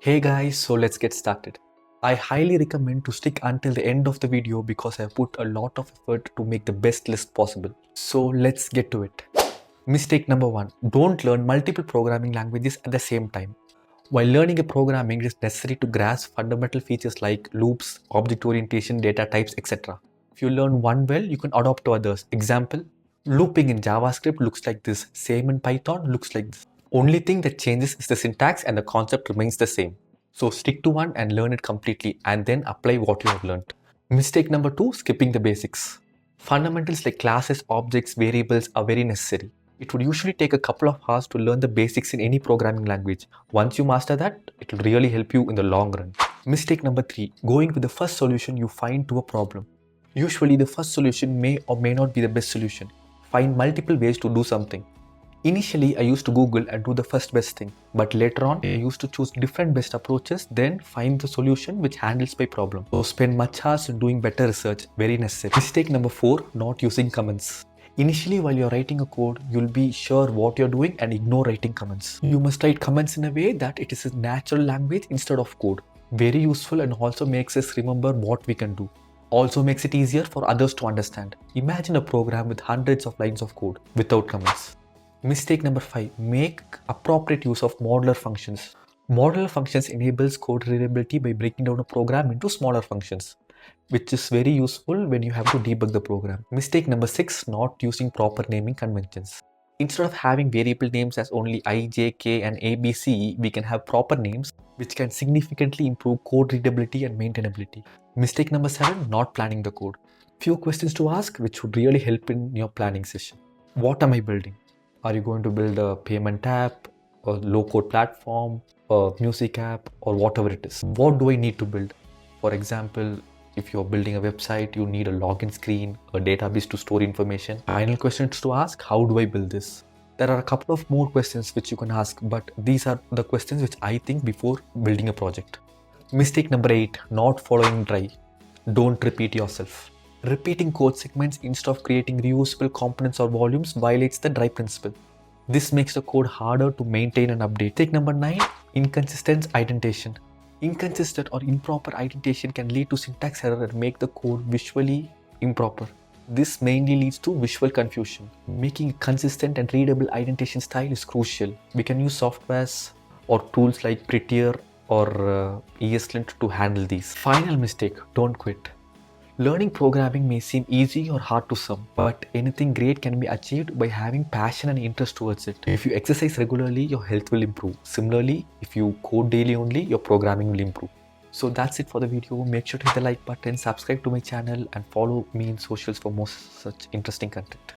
Hey guys, so let's get started. I highly recommend to stick until the end of the video because I put a lot of effort to make the best list possible. So let's get to it. Mistake number 1. Don't learn multiple programming languages at the same time. While learning a programming, it is necessary to grasp fundamental features like loops, object orientation, data types, etc. If you learn one well, you can adopt to others. Example, looping in JavaScript looks like this, same in Python looks like this. Only thing that changes is the syntax and the concept remains the same. So stick to one and learn it completely and then apply what you have learned. Mistake number 2, skipping the basics. Fundamentals like classes, objects, variables are very necessary. It would usually take a couple of hours to learn the basics in any programming language. Once you master that, it will really help you in the long run. Mistake number 3, going with the first solution you find to a problem. Usually the first solution may or may not be the best solution. Find multiple ways to do something. Initially, I used to Google and do the first best thing, but later on, I used to choose different best approaches, then find the solution which handles my problem. So spend much hours in doing better research, very necessary. Mistake number 4, not using comments. Initially, while you're writing a code, you'll be sure what you're doing and ignore writing comments. You must write comments in a way that it is a natural language instead of code. Very useful and also makes us remember what we can do. Also makes it easier for others to understand. Imagine a program with hundreds of lines of code without comments. Mistake number 5, make appropriate use of modular functions. Modular functions enables code readability by breaking down a program into smaller functions, which is very useful when you have to debug the program. Mistake number 6, not using proper naming conventions. Instead of having variable names as only I, J, K and A, B, C, we can have proper names which can significantly improve code readability and maintainability. Mistake number 7, not planning the code. Few questions to ask which would really help in your planning session. What am I building? Are you going to build a payment app, a low-code platform, a music app, or whatever it is? What do I need to build? For example, if you're building a website, you need a login screen, a database to store information. Final questions to ask, how do I build this? There are a couple of more questions which you can ask, but these are the questions which I think before building a project. Mistake number 8, not following dry. Don't repeat yourself. Repeating code segments instead of creating reusable components or volumes violates the dry principle. This makes the code harder to maintain and update. Mistake number 9, inconsistent indentation. Inconsistent or improper indentation can lead to syntax error and make the code visually improper. This mainly leads to visual confusion. Making a consistent and readable indentation style is crucial. We can use softwares or tools like Prettier or ESLint to handle these. Final mistake, don't quit. Learning programming may seem easy or hard to some, but anything great can be achieved by having passion and interest towards it. If you exercise regularly, your health will improve. Similarly, if you code daily only, your programming will improve. So that's it for the video. Make sure to hit the like button, subscribe to my channel and follow me in socials for more such interesting content.